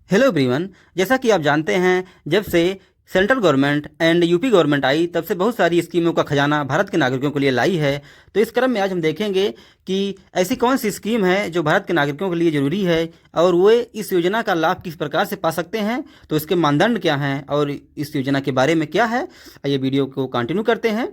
Hello everyone. जैसा कि आप जानते हैं, जब से central government and UP government आई तब से बहुत सारी स्कीमों का खजाना भारत के नागरिकों के लिए लाई है। तो इस क्रम में आज हम देखेंगे कि ऐसी कौन सी स्कीम है जो भारत के नागरिकों के लिए ज़रूरी है और वे इस योजना का लाभ किस प्रकार से पा सकते हैं, तो इसके मानदंड क्या हैं और इस योजना के बारे में क्या है। आइए वीडियो को कंटिन्यू करते हैं।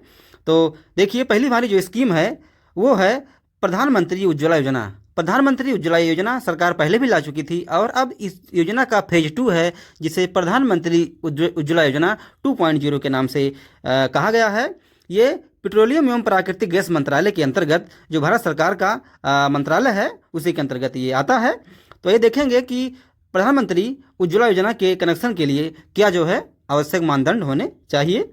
तो देखिए, पहली वाली जो स्कीम है वो है प्रधानमंत्री उज्ज्वला योजना। प्रधानमंत्री उज्ज्वला योजना सरकार पहले भी ला चुकी थी और अब इस योजना का फेज 2 है, जिसे प्रधानमंत्री उज्ज्वला योजना 2.0 के नाम से कहा गया है। ये पेट्रोलियम एवं प्राकृतिक गैस मंत्रालय के अंतर्गत, जो भारत सरकार का मंत्रालय है, उसी के अंतर्गत ये आता है। तो ये देखेंगे कि प्रधानमंत्री उज्ज्वला योजना के कनेक्शन के लिए क्या जो है आवश्यक मानदंड होने चाहिए।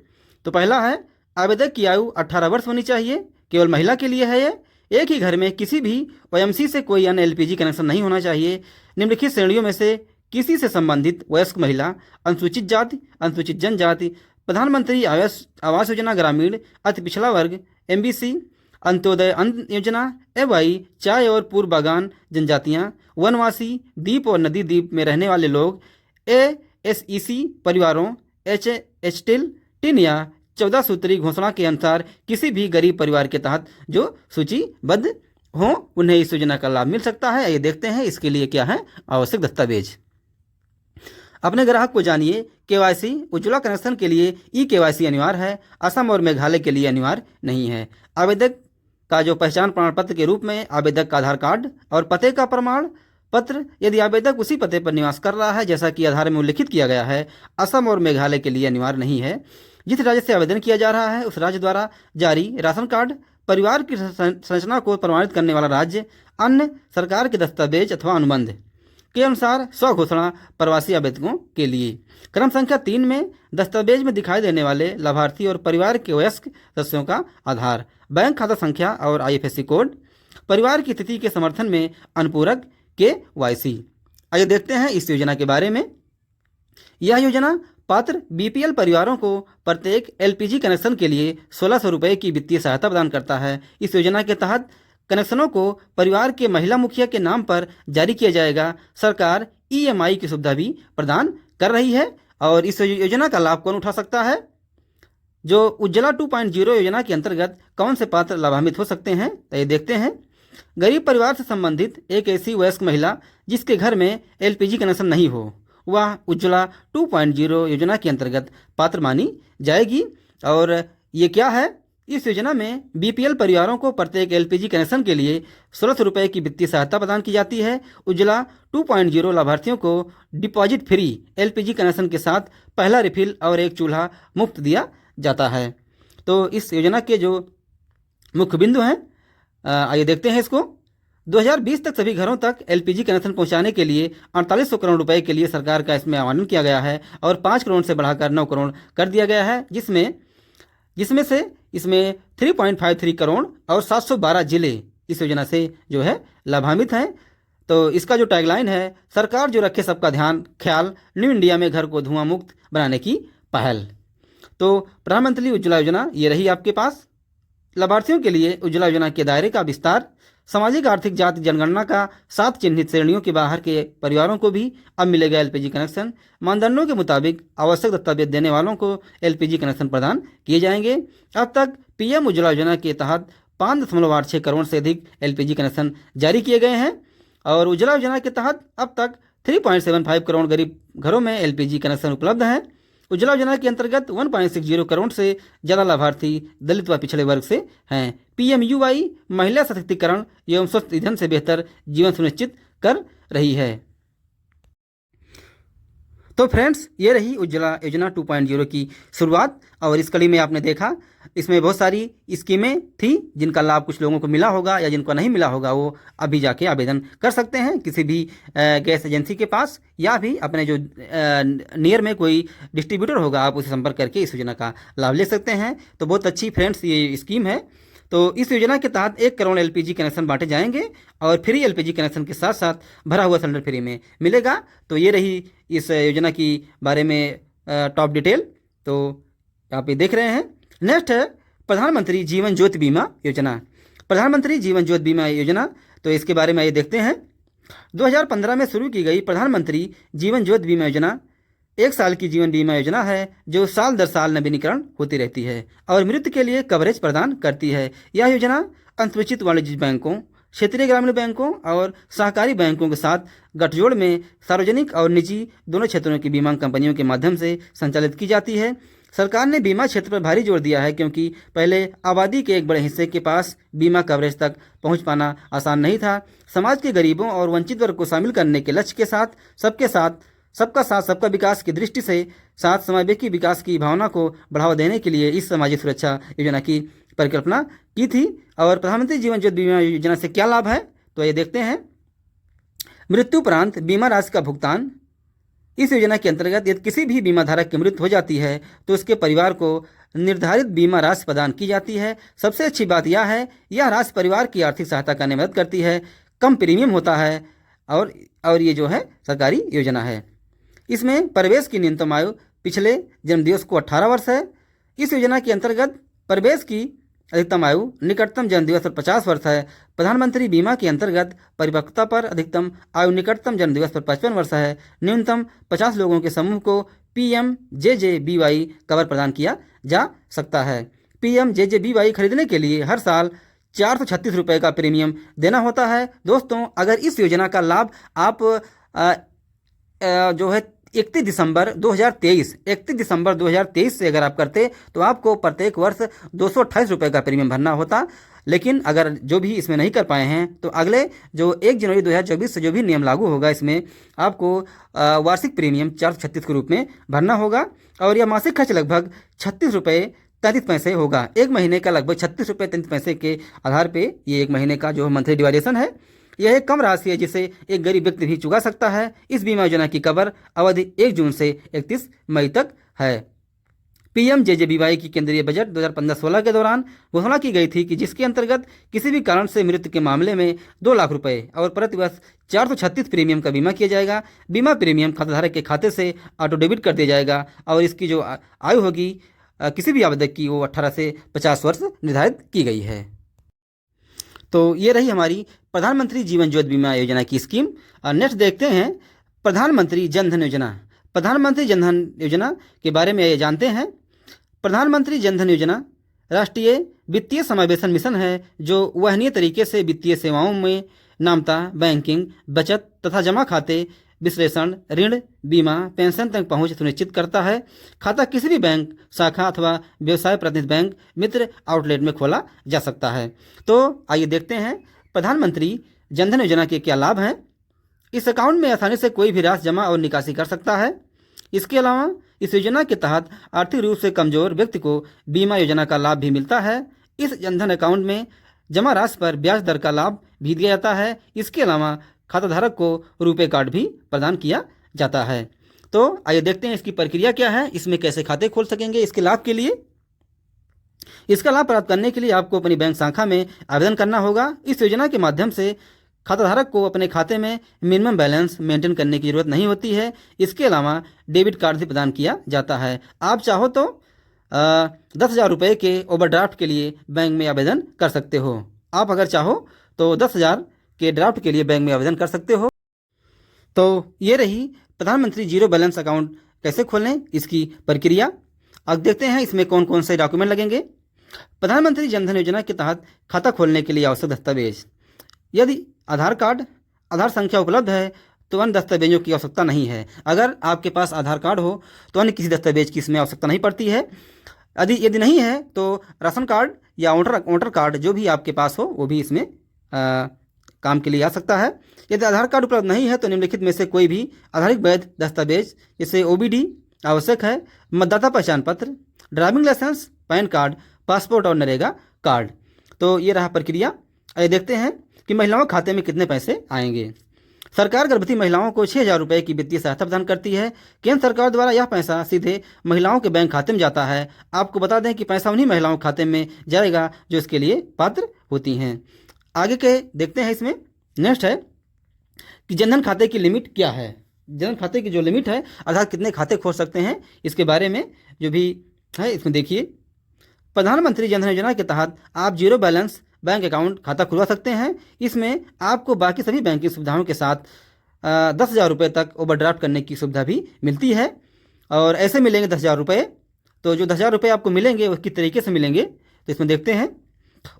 तो पहला है, आवेदक की आयु 18 वर्ष होनी चाहिए। केवल महिला के लिए है ये। एक ही घर में किसी भी ओएमसी से कोई अन्य एलपीजी कनेक्शन नहीं होना चाहिए। निम्नलिखित श्रेणियों में से किसी से संबंधित वयस्क महिला, अनुसूचित जाति, अनुसूचित जनजाति, प्रधानमंत्री आवास योजना ग्रामीण, अति पिछड़ा वर्ग, एमबीसी, अंत्योदय अन्न योजना, एवं चाय और पूर्व बागान जनजातियां, वनवासी, द्वीप और नदी द्वीप में रहने वाले लोग, एएसईसी परिवारों, एचटिल टिन या 14 सूत्री घोषणा के अनुसार किसी भी गरीब परिवार के तहत जो सूचीबद्ध हों, उन्हें इस योजना का लाभ मिल सकता है। ये देखते हैं इसके लिए क्या है आवश्यक दस्तावेज। अपने ग्राहक को जानिए। केवाईसी उज्ज्वला कनेक्शन के लिए ई केवाईसी अनिवार्य है। असम और मेघालय के लिए अनिवार्य नहीं है। आवेदक का जो पहचान प्रमाण पत्र के रूप में आवेदक का आधार कार्ड और पते का प्रमाण पत्र, यदि आवेदक उसी पते पर निवास कर रहा है जैसा कि आधार में उल्लिखित किया गया है। असम और मेघालय के लिए अनिवार्य नहीं है। जिस राज्य से आवेदन किया जा रहा है उस राज्य द्वारा जारी राशन कार्ड, परिवार की संरचना को प्रमाणित करने वाला राज्य, अन्य सरकार के दस्तावेज अथवा अनुबंध के अनुसार स्वघोषणा प्रवासी आवेदकों के लिए। क्रम संख्या 3 में दस्तावेज में दिखाई देने वाले लाभार्थी और परिवार के वयस्क सदस्यों का आधार, बैंक खाता संख्या और आईएफएससी कोड, परिवार की स्थिति के समर्थन में अनुपूरक केवाईसी। आइए देखते हैं इस योजना के बारे में। यह योजना पात्र बीपीएल परिवारों को प्रत्येक एलपीजी कनेक्शन के लिए 1600 रुपये की वित्तीय सहायता प्रदान करता है। इस योजना के तहत कनेक्शनों को परिवार के महिला मुखिया के नाम पर जारी किया जाएगा। सरकार ईएमआई की सुविधा भी प्रदान कर रही है। और इस योजना का लाभ कौन उठा सकता है? जो उज्ज्वला 2.0 योजना के अंतर्गत कौन से पात्र लाभान्वित हो सकते हैं, तो ये देखते हैं। गरीब परिवार से संबंधित एक ऐसी वयस्क महिला जिसके घर में एलपीजी कनेक्शन नहीं हो, वह उज्ज्वला 2.0 योजना के अंतर्गत पात्र मानी जाएगी। और ये क्या है? इस योजना में बीपीएल परिवारों को प्रत्येक एलपीजी कनेक्शन के लिए 1600 रुपये की वित्तीय सहायता प्रदान की जाती है। उज्ज्वला 2.0 लाभार्थियों को डिपॉजिट फ्री एलपीजी कनेक्शन के साथ पहला रिफिल और एक चूल्हा मुफ्त दिया जाता है। तो इस योजना के जो मुख्य बिंदु हैं, आइए देखते हैं इसको। 2020 तक सभी घरों तक एलपीजी कनेक्शन पहुंचाने के लिए 4800 करोड़ रुपए के लिए सरकार का इसमें आवंटन किया गया है और 5 करोड़ से बढ़ाकर 9 करोड़ कर दिया गया है, जिसमें से इसमें 3.53 करोड़ और 712 जिले इस योजना से जो है लाभान्वित हैं। तो इसका जो टैगलाइन है, सरकार जो रखे सबका ध्यान ख्याल, न्यू इंडिया में घर को धुआं मुक्त बनाने की पहल। तो प्रधानमंत्री उज्ज्वला योजना ये रही आपके पास। लाभार्थियों के लिए उज्ज्वला योजना के दायरे का विस्तार, सामाजिक आर्थिक जाति जनगणना का 7 चिन्हित श्रेणियों के बाहर के परिवारों को भी अब मिलेगा एलपीजी कनेक्शन। मानदंडों के मुताबिक आवश्यक दस्तावेज देने वालों को एलपीजी कनेक्शन प्रदान किए जाएंगे। अब तक पीएम उज्ज्वला योजना के तहत 5.86 करोड़ से अधिक एलपीजी कनेक्शन जारी किए गए हैं और उज्ज्वला योजना के तहत अब तक 3.75 करोड़ गरीब घरों में एलपीजी कनेक्शन उपलब्ध हैं। उज्ज्वला योजना के अंतर्गत 1.60 करोड़ से ज़्यादा लाभार्थी दलित व पिछड़े वर्ग से हैं। पीएमयूवाई महिला सशक्तिकरण एवं स्वस्थ ईंधन से बेहतर जीवन सुनिश्चित कर रही है। तो फ्रेंड्स, ये रही उज्ज्वला योजना 2.0 की शुरुआत। और इस कड़ी में आपने देखा, इसमें बहुत सारी स्कीमें थी जिनका लाभ कुछ लोगों को मिला होगा या जिनको नहीं मिला होगा वो अभी जाके आवेदन कर सकते हैं किसी भी गैस एजेंसी के पास, या भी अपने जो नियर में कोई डिस्ट्रीब्यूटर होगा आप उसे संपर्क करके इस योजना का लाभ ले सकते हैं। तो बहुत अच्छी फ्रेंड्स ये स्कीम है। तो इस योजना के तहत 1 करोड़ एलपीजी कनेक्शन बांटे जाएंगे और फ्री एलपीजी कनेक्शन के साथ साथ भरा हुआ सिलेंडर फ्री में मिलेगा। तो ये रही इस योजना की बारे में टॉप डिटेल। तो आप ये देख रहे हैं। नेक्स्ट है प्रधानमंत्री जीवन ज्योति बीमा योजना। प्रधानमंत्री जीवन ज्योति बीमा योजना, तो इसके बारे में ये देखते हैं। 2015 में शुरू की गई प्रधानमंत्री जीवन ज्योति बीमा योजना 1 साल की जीवन बीमा योजना है जो साल दर साल नवीनीकरण होती रहती है और मृत्यु के लिए कवरेज प्रदान करती है। यह योजना असंरचित वाणिज्यिक बैंकों, क्षेत्रीय ग्रामीण बैंकों और सहकारी बैंकों के साथ गठजोड़ में सार्वजनिक और निजी दोनों क्षेत्रों की बीमा कंपनियों के माध्यम से संचालित की जाती है। सरकार ने बीमा क्षेत्र पर भारी जोर दिया है क्योंकि पहले आबादी के एक बड़े हिस्से के पास बीमा कवरेज तक पहुंच पाना आसान नहीं था। समाज के गरीबों और वंचित वर्ग को शामिल करने के लक्ष्य के साथ सबका साथ सबका विकास की दृष्टि से साथ समावेशी विकास की भावना को बढ़ावा देने के लिए इस सामाजिक सुरक्षा योजना की परिकल्पना की थी। और प्रधानमंत्री जीवन ज्योति बीमा योजना से क्या लाभ है तो ये देखते हैं। मृत्यु उपरांत बीमा राशि का भुगतान। इस योजना के अंतर्गत यदि किसी भी बीमा धारक की मृत्यु हो जाती है तो उसके परिवार को निर्धारित बीमा राशि प्रदान की जाती है। सबसे अच्छी बात यह है, यह राशि परिवार की आर्थिक सहायता करने में मदद करती है, कम प्रीमियम होता है और ये जो है सरकारी योजना है। इसमें प्रवेश की न्यूनतम आयु पिछले जन्मदिवस को 18 वर्ष है। इस योजना के अंतर्गत प्रवेश की अधिकतम आयु निकटतम जन्मदिवस पर 50 वर्ष है। प्रधानमंत्री बीमा के अंतर्गत परिपक्वता पर अधिकतम आयु निकटतम जन्मदिवस पर 55 वर्ष है। न्यूनतम 50 लोगों के समूह को PMJJBY कवर प्रदान किया जा सकता है। PMJJBY खरीदने के लिए हर साल 436 रुपये का प्रीमियम देना होता है। दोस्तों, अगर इस योजना का लाभ आप जो है 31 दिसंबर 2023 से अगर आप करते तो आपको प्रत्येक वर्ष 228 रुपये का प्रीमियम भरना होता। लेकिन अगर जो भी इसमें नहीं कर पाए हैं तो अगले जो 1 जनवरी 2024 से जो भी नियम लागू होगा इसमें आपको वार्षिक प्रीमियम 436 के रूप में भरना होगा और यह मासिक खर्च लगभग 36 रुपये 33 पैसे होगा। एक महीने का लगभग 36 रुपये 33 पैसे के आधार पे ये एक महीने का जो मंथली डिवाइडेशन है। यह एक कम राशि है जिसे एक गरीब व्यक्ति भी चुका सकता है। इस बीमा योजना की कवर अवधि 1 जून से 31 मई तक है। PMJJBY की केंद्रीय बजट 2015-16 के दौरान घोषणा की गई थी कि जिसके अंतर्गत किसी भी कारण से मृत्यु के मामले में 2 लाख रुपए और प्रतिवर्ष 436 प्रीमियम का बीमा किया जाएगा। बीमा प्रीमियम खाताधारक के खाते से ऑटो डेबिट कर दिया जाएगा और इसकी जो आयु होगी किसी भी आवेदक की वो 18 से 50 वर्ष निर्धारित की गई है। तो ये रही हमारी प्रधानमंत्री जीवन ज्योति बीमा योजना की स्कीम। नेक्स्ट देखते हैं प्रधानमंत्री जन धन योजना। प्रधानमंत्री जन धन योजना के बारे में ये जानते हैं। प्रधानमंत्री जन धन योजना राष्ट्रीय वित्तीय समावेशन मिशन है जो वहनीय तरीके से वित्तीय सेवाओं में नामता, बैंकिंग, बचत तथा जमा खाते विश्लेषण, ऋण, बीमा, पेंशन तक पहुंच सुनिश्चित करता है। खाता किसी भी बैंक शाखा अथवा व्यवसाय प्रतिनिधि बैंक मित्र आउटलेट में खोला जा सकता है। तो आइए देखते हैं प्रधानमंत्री जन धन योजना के क्या लाभ हैं। इस अकाउंट में आसानी से कोई भी राशि जमा और निकासी कर सकता है। इसके अलावा इस योजना के तहत आर्थिक रूप से कमजोर व्यक्ति को बीमा योजना का लाभ भी मिलता है। इस जनधन अकाउंट में जमा राशि पर ब्याज दर का लाभ भी दिया जाता है। इसके अलावा खाताधारक को रुपए कार्ड भी प्रदान किया जाता है। तो आइए देखते हैं इसकी प्रक्रिया क्या है, इसमें कैसे खाते खोल सकेंगे। इसके लाभ के लिए, इसका लाभ प्राप्त करने के लिए आपको अपनी बैंक शाखा में आवेदन करना होगा। इस योजना के माध्यम से खाताधारक को अपने खाते में मिनिमम बैलेंस मेंटेन करने की जरूरत नहीं होती है। इसके अलावा डेबिट कार्ड भी प्रदान किया जाता है। आप चाहो तो 10,000 रुपये के ओवरड्राफ्ट के लिए बैंक में आवेदन कर सकते हो। आप अगर चाहो तो 10,000 के ड्राफ्ट के लिए बैंक में आवेदन कर सकते हो। तो ये रही प्रधानमंत्री जीरो बैलेंस अकाउंट कैसे खोलें इसकी प्रक्रिया। अब देखते हैं इसमें कौन कौन से डॉक्यूमेंट लगेंगे। प्रधानमंत्री जन धन योजना के तहत खाता खोलने के लिए आवश्यक दस्तावेज, यदि आधार कार्ड, आधार संख्या उपलब्ध है तो अन्य दस्तावेजों की आवश्यकता नहीं है। अगर आपके पास आधार कार्ड हो तो अन्य किसी दस्तावेज की इसमें आवश्यकता नहीं पड़ती है। यदि नहीं है तो राशन कार्ड या वोटर कार्ड जो भी आपके पास हो वो भी इसमें काम के लिए आ सकता है। यदि आधार कार्ड उपलब्ध नहीं है तो निम्नलिखित में से कोई भी आधारित वैध दस्तावेज जैसे OBD आवश्यक है। मतदाता पहचान पत्र, driving licence, PAN card, passport और नरेगा कार्ड। तो ये रहा प्रक्रिया। आइए देखते हैं कि महिलाओं के खाते में कितने पैसे आएंगे। सरकार गर्भवती महिलाओं को 6,000 रुपये की वित्तीय सहायता प्रदान करती है। केंद्र सरकार द्वारा यह पैसा सीधे महिलाओं के बैंक खाते में जाता है। आपको बता दें कि पैसा उन्हीं महिलाओं के खाते में जाएगा जो इसके लिए पात्र होती हैं। आगे के देखते हैं इसमें। नेक्स्ट है कि जनधन खाते की लिमिट क्या है। जनधन खाते की जो लिमिट है अर्थात कितने खाते खोल सकते हैं इसके बारे में जो भी है इसमें देखिए। प्रधानमंत्री जनधन योजना के तहत आप जीरो बैलेंस बैंक अकाउंट खाता खुलवा सकते हैं। इसमें आपको बाकी सभी बैंकिंग सुविधाओं के साथ 10,000 रुपये तक ओवरड्राफ्ट करने की सुविधा भी मिलती है। और ऐसे मिलेंगे 10,000 रुपये। तो जो 10,000 रुपये आपको मिलेंगे वो किस तरीके से मिलेंगे, तो इसमें देखते हैं।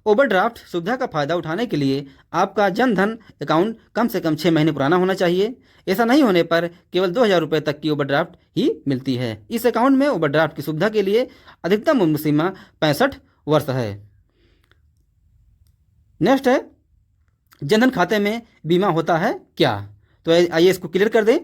ओवरड्राफ्ट सुविधा का फायदा उठाने के लिए आपका जन धन अकाउंट कम से कम 6 महीने पुराना होना चाहिए। ऐसा नहीं होने पर केवल 2,000 रुपये तक की ओवरड्राफ्ट ही मिलती है। इस अकाउंट में ओवरड्राफ्ट की सुविधा के लिए अधिकतम उम्र सीमा 65 वर्ष है। नेक्स्ट है, जनधन खाते में बीमा होता है क्या? तो आइए इसको क्लियर कर दें।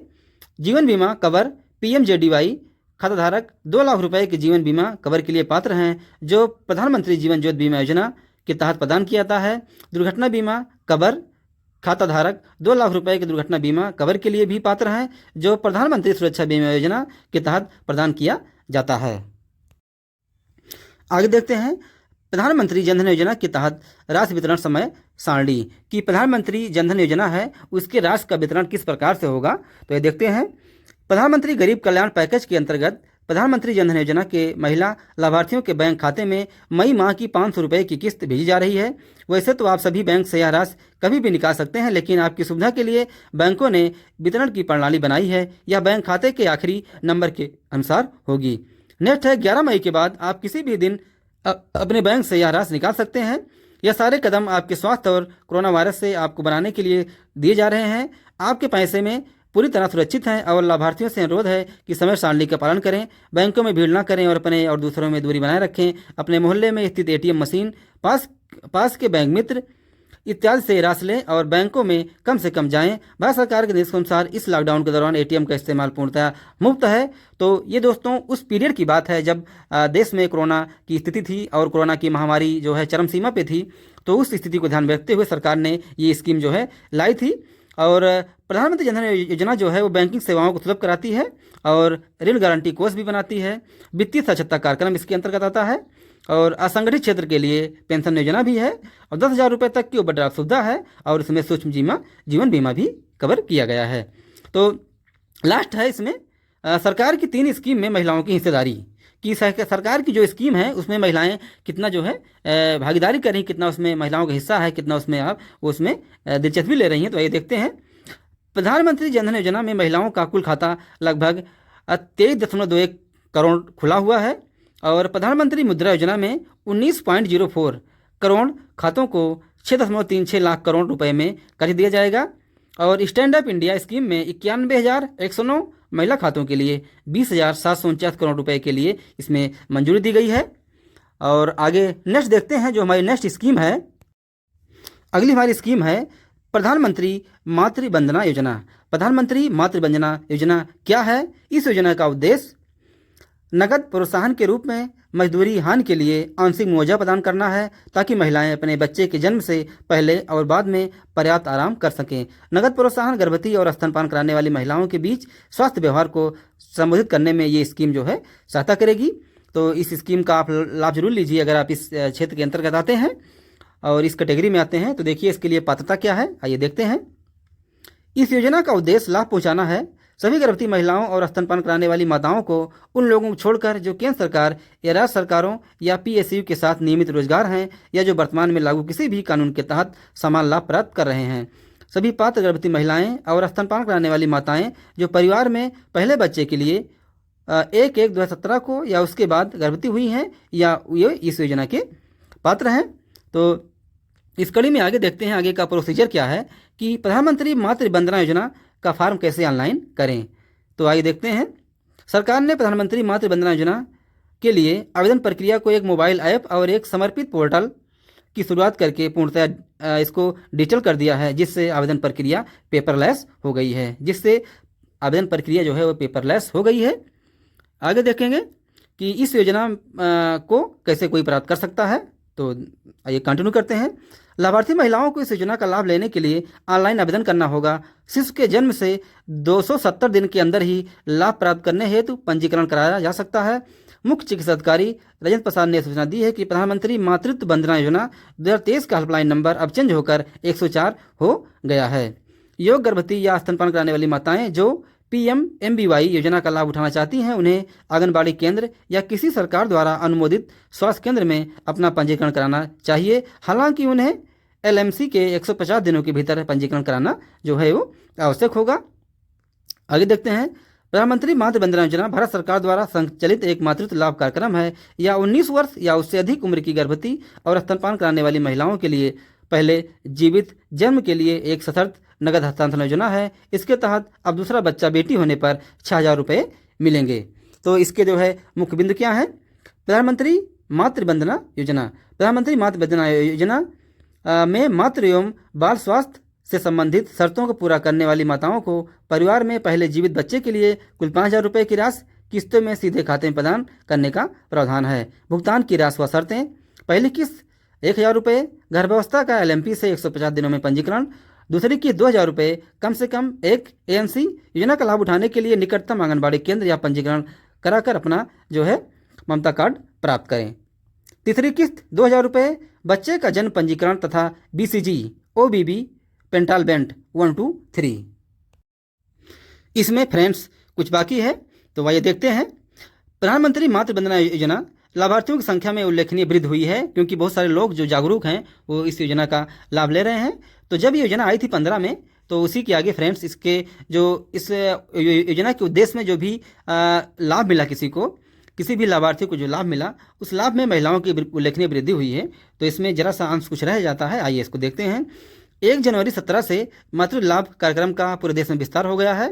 जीवन बीमा कवर PMJDY खाताधारक 2 लाख रुपए के जीवन बीमा कवर के लिए पात्र हैं, जो प्रधानमंत्री जीवन ज्योति बीमा योजना के तहत प्रदान किया जाता है। दुर्घटना बीमा कवर खाताधारक 2 लाख रुपए के दुर्घटना बीमा कवर के लिए भी पात्र हैं, जो प्रधानमंत्री सुरक्षा बीमा योजना के तहत प्रदान किया जाता है। आगे देखते हैं, प्रधानमंत्री जनधन योजना के तहत राशि वितरण समय सारणी की प्रधानमंत्री जनधन योजना है, उसके राशि का वितरण किस प्रकार से होगा, तो ये देखते हैं। प्रधानमंत्री गरीब कल्याण पैकेज के अंतर्गत प्रधानमंत्री जनधन योजना के महिला लाभार्थियों के बैंक खाते में मई माह की 500 रुपये की किस्त भेजी जा रही है। वैसे तो आप सभी बैंक से यह राशि कभी भी निकाल सकते हैं, लेकिन आपकी सुविधा के लिए बैंकों ने वितरण की प्रणाली बनाई है। यह बैंक खाते के आखिरी नंबर के अनुसार होगी। नेक्स्ट है, 11 मई के बाद आप किसी भी दिन अपने बैंक से यह राशि निकाल सकते हैं। यह सारे कदम आपके स्वास्थ्य और कोरोना वायरस से आपको बनाने के लिए दिए जा रहे हैं। आपके पैसे में पूरी तरह सुरक्षित हैं और लाभार्थियों से अनुरोध है कि समय सारणी का पालन करें, बैंकों में भीड़ न करें और अपने और दूसरों में दूरी बनाए रखें। अपने मोहल्ले में स्थित ATM मशीन, पास के बैंक मित्र इत्यादि से राशि लें और बैंकों में कम से कम जाएं। भारत सरकार के निर्देश के अनुसार इस लॉकडाउन के दौरान ATM का इस्तेमाल पूर्णतः मुफ्त है। तो ये दोस्तों उस पीरियड की बात है जब देश में कोरोना की स्थिति थी और कोरोना की महामारी जो है चरम सीमा पे थी। तो उस स्थिति को ध्यान में रखते हुए सरकार ने ये स्कीम जो है लाई थी। और प्रधानमंत्री जनधन योजना जो है वो बैंकिंग सेवाओं को सुलभ कराती है और ऋण गारंटी कोष भी बनाती है। वित्तीय साक्षरता कार्यक्रम इसके अंतर्गत आता है और असंगठित क्षेत्र के लिए पेंशन योजना भी है और 10,000 रुपये तक की ओवरड्राफ्ट सुविधा है और इसमें सूक्ष्म जीवन बीमा भी कवर किया गया है। तो लास्ट है इसमें सरकार की 3 स्कीम में महिलाओं की हिस्सेदारी कि सरकार की जो स्कीम है उसमें महिलाएं कितना जो है भागीदारी कर रही, कितना उसमें महिलाओं का हिस्सा है, कितना उसमें आप उसमें दिलचस्पी ले रही हैं। तो ये देखते हैं। प्रधानमंत्री जनधन योजना में महिलाओं का कुल खाता लगभग 23.21 करोड़ खुला हुआ है और प्रधानमंत्री मुद्रा योजना में 19.04 करोड़ खातों को 6.36 लाख करोड़ रुपए में कर दिया जाएगा और स्टैंड अप इंडिया स्कीम में 91,109 महिला खातों के लिए 20,749 करोड़ रुपए के लिए इसमें मंजूरी दी गई है। और आगे नेक्स्ट देखते हैं जो हमारी नेक्स्ट स्कीम है। अगली हमारी स्कीम है प्रधानमंत्री मातृ वंदना योजना। प्रधानमंत्री मातृ वंदना योजना क्या है? इस योजना का उद्देश्य नगद प्रोत्साहन के रूप में मजदूरी हानि के लिए आंशिक मुआवजा प्रदान करना है ताकि महिलाएं अपने बच्चे के जन्म से पहले और बाद में पर्याप्त आराम कर सकें। नगद प्रोत्साहन गर्भवती और स्तनपान कराने वाली महिलाओं के बीच स्वास्थ्य व्यवहार को संबोधित करने में ये स्कीम जो है सहायता करेगी। तो इस स्कीम का आप लाभ जरूर लीजिए अगर आप इस क्षेत्र के अंतर्गत आते हैं और इस कैटेगरी में आते हैं। तो देखिए इसके लिए पात्रता क्या है, आइए देखते हैं। इस योजना का उद्देश्य लाभ पहुँचाना है सभी गर्भवती महिलाओं और स्तनपान कराने वाली माताओं को उन लोगों को छोड़कर जो केंद्र सरकार या राज्य सरकारों या PSU के साथ नियमित रोजगार हैं या जो वर्तमान में लागू किसी भी कानून के तहत समान लाभ प्राप्त कर रहे हैं। सभी पात्र गर्भवती महिलाएं और स्तनपान कराने वाली माताएं जो परिवार में पहले बच्चे के लिए 1/1/2017 को या उसके बाद गर्भवती हुई हैं या ये इस योजना के पात्र हैं। तो इस कड़ी में आगे देखते हैं आगे का प्रोसीजर क्या है कि प्रधानमंत्री मातृ वंदना योजना का फॉर्म कैसे ऑनलाइन करें। तो आइए देखते हैं। सरकार ने प्रधानमंत्री मातृ वंदना योजना के लिए आवेदन प्रक्रिया को एक मोबाइल ऐप और एक समर्पित पोर्टल की शुरुआत करके पूर्णतः इसको डिजिटल कर दिया है, जिससे आवेदन प्रक्रिया पेपरलेस हो गई है हो गई है। आगे देखेंगे कि इस योजना को कैसे कोई प्राप्त कर सकता है। तो आइए कंटिन्यू करते हैं। लाभार्थी महिलाओं को इस योजना का लाभ लेने के लिए ऑनलाइन आवेदन करना होगा। शिशु के जन्म से 270 दिन के अंदर ही लाभ प्राप्त करने हेतु पंजीकरण कराया जा सकता है। मुख्य चिकित्सा अधिकारी राजेंद्र प्रसाद ने सूचना दी है कि प्रधानमंत्री मातृत्व वंदना योजना 2023 का हेल्पलाइन नंबर अब चेंज होकर 104 हो गया है। योग गर्भवती या स्तनपान कराने वाली माताएं जो PMMBY योजना का लाभ उठाना चाहती हैं, उन्हें आंगनबाड़ी केंद्र या किसी सरकार द्वारा अनुमोदित स्वास्थ्य केंद्र में अपना पंजीकरण कराना चाहिए। हालांकि उन्हें LMC के 150 दिनों के भीतर पंजीकरण कराना जो है वो आवश्यक होगा। आगे देखते हैं, प्रधानमंत्री मातृ वंदना योजना भारत सरकार द्वारा संचालित एक मातृत्व लाभ कार्यक्रम है। यह 19 वर्ष या उससे अधिक उम्र की गर्भवती और स्तनपान कराने वाली महिलाओं के लिए पहले जीवित जन्म के लिए एक सशर्त नगद हस्तांतरण योजना है। इसके तहत अब दूसरा बच्चा बेटी होने पर 6,000 रुपये मिलेंगे। तो इसके जो है मुख्य बिंदु क्या है? प्रधानमंत्री मातृ वंदना योजना। प्रधानमंत्री मातृ वंदना योजना में मातृ एवं बाल स्वास्थ्य से संबंधित शर्तों को पूरा करने वाली माताओं को परिवार में पहले जीवित बच्चे के लिए कुल 5,000 रुपये की राशि किस्तों में सीधे खाते में प्रदान करने का प्रावधान है। भुगतान की राशि व शर्तें: पहली किस्त 1,000 रुपये, गर्भावस्था का LMP से 150 दिनों में पंजीकरण। दूसरी किस्त 2,000 रुपये, कम से कम एक ANC। योजना का लाभ उठाने के लिए निकटतम आंगनबाड़ी केंद्र या पंजीकरण कराकर अपना जो है ममता कार्ड प्राप्त करें। तीसरी किस्त 2,000 रुपये, बच्चे का जन्म पंजीकरण तथा BCG OBB पेंटालबेंट 1 2 3। इसमें फ्रेंड्स कुछ बाकी है, तो आइए देखते हैं। प्रधानमंत्री मातृ वंदना योजना लाभार्थियों की संख्या में उल्लेखनीय वृद्धि हुई है, क्योंकि बहुत सारे लोग जो जागरूक हैं वो इस योजना का लाभ ले रहे हैं। तो जब ये योजना आई थी 15 में, तो उसी के आगे फ्रेंड्स इसके जो इस योजना के उद्देश्य में जो भी लाभ मिला, किसी भी लाभार्थी को जो लाभ मिला, उस लाभ में महिलाओं की उल्लेखनीय वृद्धि हुई है। तो इसमें जरा सा अंश कुछ रह जाता है, आइए इसको देखते हैं। 1 जनवरी 17 से मातृ लाभ कार्यक्रम का पूरे देश में विस्तार हो गया है।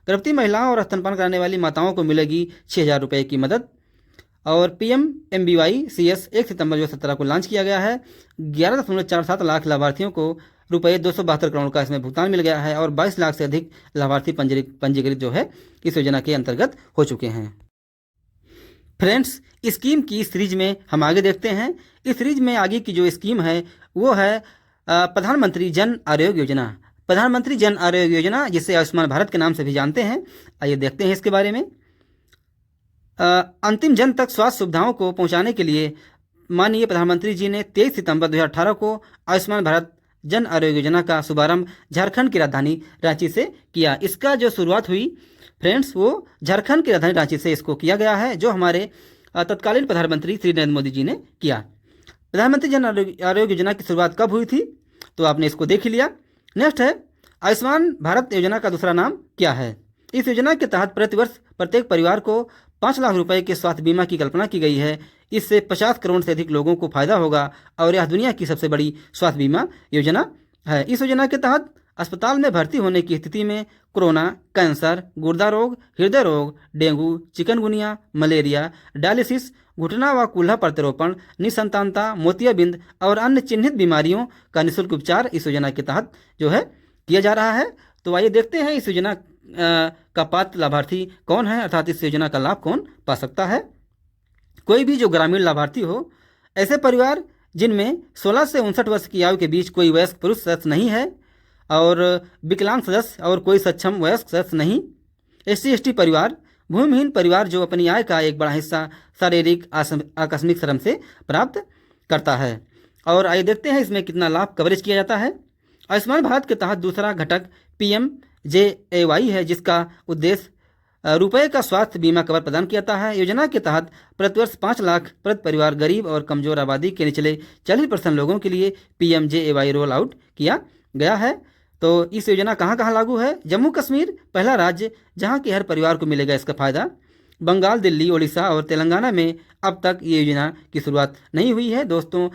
गर्भवती महिलाओं और स्तनपान कराने वाली माताओं को मिलेगी 6,000 रुपये की मदद। और PMMBY CS 1 सितंबर 2017 को लॉन्च किया गया है। 11.47 लाख लाभार्थियों को रुपये 272 करोड़ का इसमें भुगतान मिल गया है और 22 लाख से अधिक लाभार्थी पंजीकृत जो है इस योजना के अंतर्गत हो चुके हैं। फ्रेंड्स, स्कीम की सीरीज में हम आगे देखते हैं। इस सीरीज में आगे की जो स्कीम है वो है प्रधानमंत्री जन आरोग्य योजना। प्रधानमंत्री जन आरोग्य योजना, जिसे आयुष्मान भारत के नाम से भी जानते हैं। आइए देखते हैं इसके बारे में। अंतिम जन तक स्वास्थ्य सुविधाओं को पहुंचाने के लिए माननीय प्रधानमंत्री जी ने 23 सितंबर 2018 को आयुष्मान भारत जन आरोग्य योजना का शुभारंभ झारखंड की राजधानी रांची से किया। इसका जो शुरुआत हुई फ्रेंड्स, वो झारखंड की राजधानी रांची से इसको किया गया है, जो हमारे तत्कालीन प्रधानमंत्री श्री नरेंद्र मोदी जी ने किया। प्रधानमंत्री जन आरोग्य योजना की शुरुआत कब हुई थी, तो आपने इसको देख लिया। नेक्स्ट है, आयुष्मान भारत योजना का दूसरा नाम क्या है? इस योजना के तहत प्रतिवर्ष प्रत्येक परिवार को 5 लाख रुपए के स्वास्थ्य बीमा की कल्पना की गई है। इससे 50 करोड़ से अधिक लोगों को फायदा होगा और यह दुनिया की सबसे बड़ी स्वास्थ्य बीमा योजना है। इस योजना के तहत अस्पताल में भर्ती होने की स्थिति में कोरोना, कैंसर, गुर्दा रोग, हृदय रोग, डेंगू, चिकनगुनिया, मलेरिया, डायलिसिस, घुटना व कूल्हा प्रत्यारोपण, निसंतानता, मोतियाबिंद और अन्य चिन्हित बीमारियों का निःशुल्क उपचार इस योजना के तहत जो है किया जा रहा है। तो आइए देखते हैं इस योजना का पात्र लाभार्थी कौन है, अर्थात इस योजना का लाभ कौन पा सकता है। कोई भी जो ग्रामीण लाभार्थी हो, ऐसे परिवार जिनमें 16 से 59 वर्ष की आयु के बीच कोई वयस्क पुरुष सदस्य नहीं है और विकलांग सदस्य और कोई सक्षम वयस्क सदस्य नहीं, SC/ST परिवार, भूमिहीन परिवार जो अपनी आय का एक बड़ा हिस्सा शारीरिक आकस्मिक श्रम से प्राप्त करता है। और आइए देखते हैं इसमें कितना लाभ कवरेज किया जाता है। आयुष्मान भारत के तहत दूसरा घटक PMJAY है, जिसका उद्देश्य रुपए का स्वास्थ्य बीमा कवर प्रदान किया जाता है। योजना के तहत प्रतिवर्ष 5 लाख प्रति परिवार गरीब और कमजोर आबादी के निचले 40% लोगों के लिए PMJAY रोल आउट किया गया है। तो इस योजना कहाँ कहाँ लागू है? जम्मू कश्मीर पहला राज्य जहाँ के हर परिवार को मिलेगा इसका फायदा। बंगाल, दिल्ली, उड़ीसा और तेलंगाना में अब तक ये योजना की शुरुआत नहीं हुई है। दोस्तों,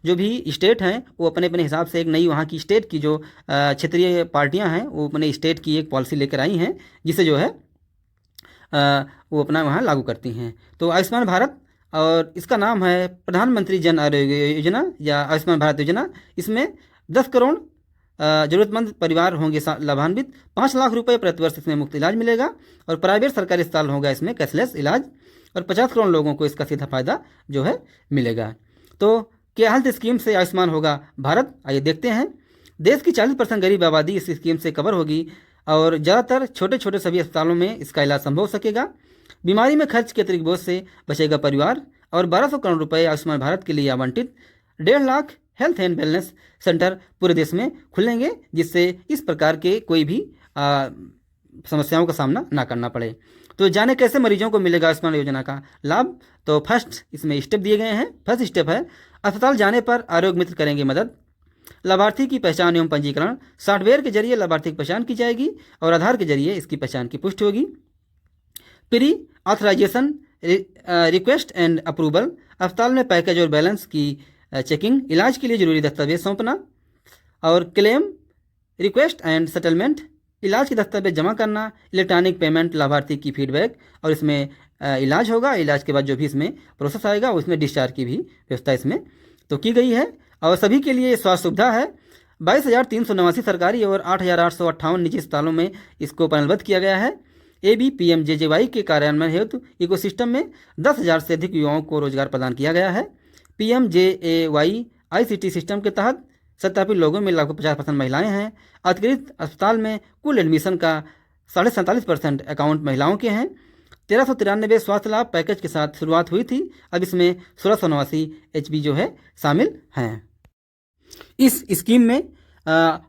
जो भी स्टेट हैं वो अपने अपने हिसाब से एक नई वहाँ की स्टेट की जो क्षेत्रीय पार्टियां हैं वो अपने स्टेट की एक पॉलिसी लेकर आई हैं, जिसे जो है वो अपना वहाँ लागू करती हैं। तो आयुष्मान भारत, और इसका नाम है प्रधानमंत्री जन आरोग्य योजना या आयुष्मान भारत योजना। इसमें 10 करोड़ जरूरतमंद परिवार होंगे लाभान्वित। 5 लाख रुपए प्रतिवर्ष इसमें मुफ्त इलाज मिलेगा और प्राइवेट सरकारी अस्पताल होगा इसमें कैशलेस इलाज, और 50 करोड़ लोगों को इसका सीधा फायदा जो है मिलेगा। तो क्या हेल्थ स्कीम से आयुष्मान होगा भारत? आइए देखते हैं। देश की 40% गरीब आबादी इस स्कीम से कवर होगी और ज़्यादातर छोटे छोटे सभी अस्पतालों में इसका इलाज संभव हो सकेगा। बीमारी में खर्च के अतिरिक्त बोझ से बचेगा परिवार और 1200 करोड़ रुपए आयुष्मान भारत के लिए आवंटित। 1.5 lakh health and wellness centre पूरे देश में खुलेंगे, जिससे इस प्रकार के कोई भी समस्याओं का सामना ना करना पड़े। तो जाने कैसे मरीजों को मिलेगा आयुष्मान योजना का लाभ। तो फर्स्ट इसमें स्टेप दिए गए हैं। फर्स्ट स्टेप है, अस्पताल जाने पर आरोग्य मित्र करेंगे मदद। लाभार्थी की पहचान एवं पंजीकरण, सॉफ्टवेयर के जरिए लाभार्थी की पहचान की जाएगी और आधार के जरिए इसकी पहचान की पुष्टि होगी। Pre authorisation request and approval, अस्पताल में पैकेज और बैलेंस की चेकिंग, इलाज के लिए जरूरी दस्तावेज सौंपना। और क्लेम रिक्वेस्ट एंड सेटलमेंट, इलाज के दस्तावेज जमा करना, इलेक्ट्रॉनिक पेमेंट, लाभार्थी की फीडबैक और इसमें इलाज होगा। इलाज के बाद जो भी इसमें प्रोसेस आएगा उसमें डिस्चार्ज की भी व्यवस्था इसमें तो की गई है। और सभी के लिए स्वास्थ्य सुविधा है। 22,389 सरकारी और 8,858 निजी अस्पतालों में इसको पैनलबद्ध किया गया है। ABPMJJY के कार्यान्वयन हेतु इकोसिस्टम में 10,000 से अधिक युवाओं को रोजगार प्रदान किया गया है। PMJAY ICT सिस्टम के तहत सत्यापित लोगों में लगभग 50% महिलाएं हैं। अतिरिक्त अस्पताल में कुल एडमिशन का 47.5% अकाउंट महिलाओं के हैं। 1393 स्वास्थ्य लाभ पैकेज के साथ शुरुआत हुई थी। अब इसमें 1689 HB जो है शामिल हैं। इस स्कीम में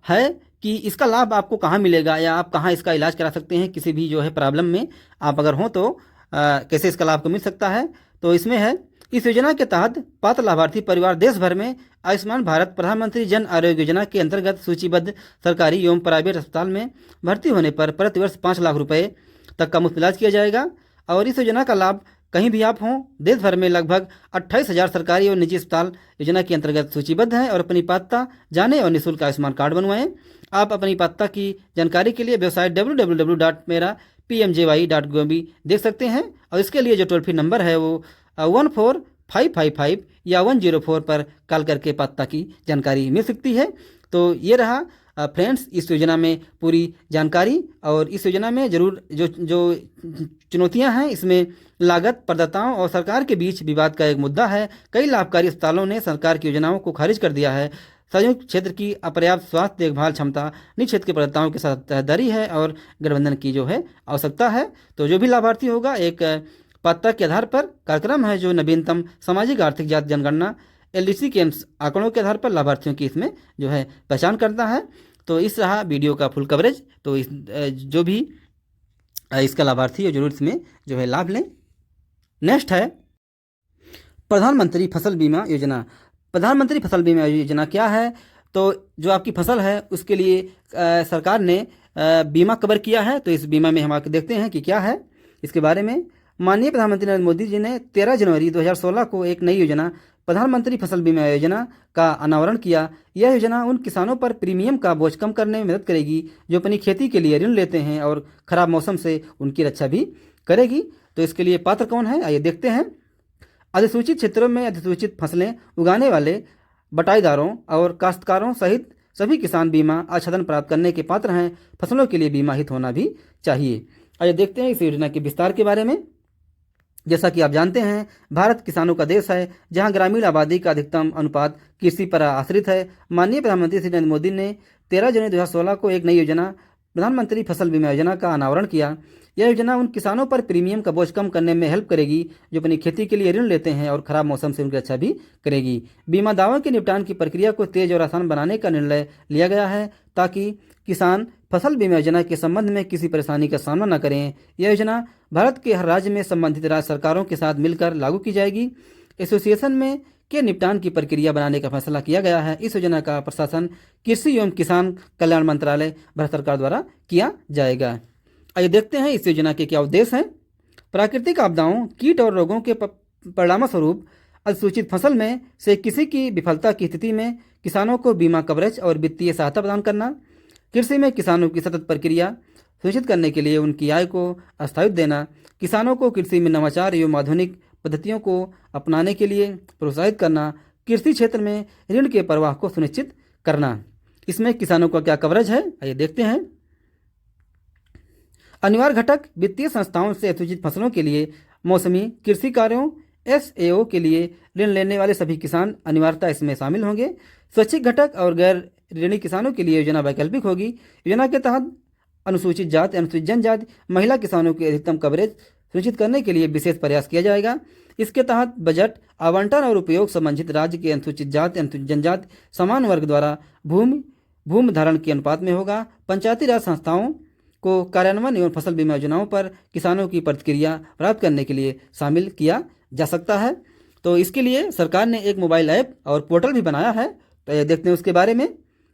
है कि इसका लाभ आपको कहाँ मिलेगा या आप कहाँ इसका इलाज करा सकते हैं। किसी भी जो है प्रॉब्लम में आप अगर हों तो कैसे इसका लाभ को मिल सकता है। तो इसमें है, इस योजना के तहत पात्र लाभार्थी परिवार देश भर में आयुष्मान भारत प्रधानमंत्री जन आरोग्य योजना के अंतर्गत सूचीबद्ध सरकारी एवं प्राइवेट अस्पताल में भर्ती होने पर प्रतिवर्ष 5 लाख रुपए तक का मुफ्त इलाज किया जाएगा। और इस योजना का लाभ कहीं भी आप हों, देश भर में लगभग 28,000 सरकारी और निजी अस्पताल योजना के अंतर्गत सूचीबद्ध हैं। और अपनी पात्रता जाने और निःशुल्क आयुष्मान कार्ड बनवाएं। आप अपनी पात्रता की जानकारी के लिए वेबसाइट www.merapmjy.gov देख सकते हैं। और इसके लिए जो टोल फ्री नंबर है वो 14555 या 104 पर कॉल करके पात्रता की जानकारी मिल सकती है। तो ये रहा फ्रेंड्स इस योजना में पूरी जानकारी। और इस योजना में जरूर जो चुनौतियां हैं, इसमें लागत, प्रदाताओं और सरकार के बीच विवाद का एक मुद्दा है। कई लाभकारी अस्पतालों ने सरकार की योजनाओं को खारिज कर दिया है। संयुक्त क्षेत्र की अपर्याप्त स्वास्थ्य देखभाल क्षमता, निजी क्षेत्र के प्रदाताओं के साथ तहदारी है और गठबंधन की जो है आवश्यकता है। तो जो भी लाभार्थी होगा, एक पात्रता के आधार पर कार्यक्रम है जो नवीनतम सामाजिक आर्थिक जाति जनगणना LDC के आंकड़ों के आधार पर लाभार्थियों की इसमें जो है पहचान करता है। तो इस रहा वीडियो का फुल कवरेज। तो इस जो भी इसका लाभार्थी है जरूर इसमें जो है लाभ लें। नेक्स्ट है प्रधानमंत्री फसल बीमा योजना। प्रधानमंत्री फसल बीमा योजना क्या है। तो जो आपकी फसल है उसके लिए सरकार ने बीमा कवर किया है। तो इस बीमा में हम आके देखते हैं कि क्या है इसके बारे में। माननीय प्रधानमंत्री नरेंद्र मोदी जी ने 13 जनवरी 2016 को एक नई योजना प्रधानमंत्री फसल बीमा योजना का अनावरण किया। यह योजना उन किसानों पर प्रीमियम का बोझ कम करने में मदद करेगी जो अपनी खेती के लिए ऋण लेते हैं और खराब मौसम से उनकी रक्षा भी करेगी। तो इसके लिए पात्र कौन है, आइए देखते हैं। अधिसूचित क्षेत्रों में अधिसूचित फसलें उगाने वाले बटाईदारों और काश्तकारों सहित सभी किसान बीमा आच्छादन प्राप्त करने के पात्र हैं। फसलों के लिए बीमा हित होना भी चाहिए। आइए देखते हैं इस योजना के विस्तार के बारे में। जैसा कि आप जानते हैं, भारत किसानों का देश है जहां ग्रामीण आबादी का अधिकतम अनुपात कृषि पर आश्रित है। माननीय प्रधानमंत्री श्री नरेंद्र मोदी ने 13 जनवरी 2016 को एक नई योजना प्रधानमंत्री फसल बीमा योजना का अनावरण किया। यह योजना उन किसानों पर प्रीमियम का बोझ कम करने में हेल्प करेगी जो अपनी खेती के लिए ऋण लेते हैं और खराब मौसम से उनकी रक्षा भी करेगी। बीमा दावों के निपटान की प्रक्रिया को तेज और आसान बनाने का निर्णय लिया गया है ताकि किसान फसल बीमा योजना के संबंध में किसी परेशानी का सामना न करें। यह योजना भारत के हर राज्य में संबंधित राज्य सरकारों के साथ मिलकर लागू की जाएगी। एसोसिएशन में के निपटान की प्रक्रिया बनाने का फैसला किया गया है। इस योजना का प्रशासन कृषि एवं किसान कल्याण मंत्रालय भारत सरकार द्वारा किया जाएगा। आइए देखते हैं इस योजना के क्या उद्देश्य हैं। प्राकृतिक आपदाओं, कीट और रोगों के परिणाम स्वरूप अधिसूचित फसल में से किसी की विफलता की स्थिति में किसानों को बीमा कवरेज और वित्तीय सहायता प्रदान करना। कृषि में किसानों की सतत प्रक्रिया सुनिश्चित करने के लिए उनकी आय को स्थायित्व देना। किसानों को कृषि में नवाचार एवं आधुनिक पद्धतियों को अपनाने के लिए प्रोत्साहित करना। कृषि क्षेत्र में ऋण के प्रवाह को सुनिश्चित करना। इसमें किसानों का क्या कवरेज है, आइए देखते हैं। अनिवार्य घटक वित्तीय संस्थाओं से अधिसूचित फसलों के लिए मौसमी कृषि कार्यों SAO के लिए ऋण लेने वाले सभी किसान अनिवार्यता इसमें शामिल होंगे। स्वैच्छिक घटक और गैर ऋणी किसानों के लिए योजना वैकल्पिक होगी। योजना के तहत अनुसूचित जाति, अनुसूचित जनजाति, महिला किसानों के अधिकतम कवरेज सुनिश्चित करने के लिए विशेष प्रयास किया जाएगा। इसके तहत बजट आवंटन और उपयोग संबंधित राज्य के अनुसूचित जाति, अनुसूचित जनजाति समान वर्ग द्वारा भूमि धारण के अनुपात में होगा। पंचायती राज संस्थाओं को कार्यान्वयन एवं फसल बीमा योजनाओं पर किसानों की प्रतिक्रिया प्राप्त करने के लिए शामिल किया जा सकता है। तो इसके लिए सरकार ने एक मोबाइल ऐप और पोर्टल भी बनाया है। तो ये देखते हैं उसके बारे में।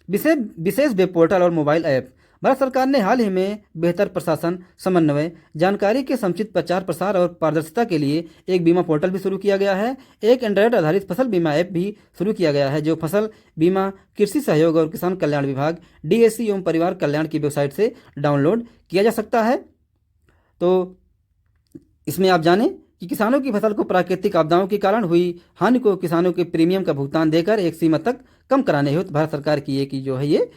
विशेष वेब पोर्टल और मोबाइल ऐप। भारत सरकार ने हाल ही में बेहतर प्रशासन, समन्वय, जानकारी के समुचित प्रचार प्रसार और पारदर्शिता के लिए एक बीमा पोर्टल भी शुरू किया गया है। एक एंड्रॉयड आधारित फसल बीमा ऐप भी शुरू किया गया है जो फसल बीमा, कृषि सहयोग और किसान कल्याण विभाग DSC एवं परिवार कल्याण की वेबसाइट से डाउनलोड किया जा सकता है। तो इसमें आप जानें कि किसानों की फसल को प्राकृतिक आपदाओं के कारण हुई हानि को किसानों के प्रीमियम का भुगतान देकर एक सीमा तक कम कराने हेतु भारत सरकार की ये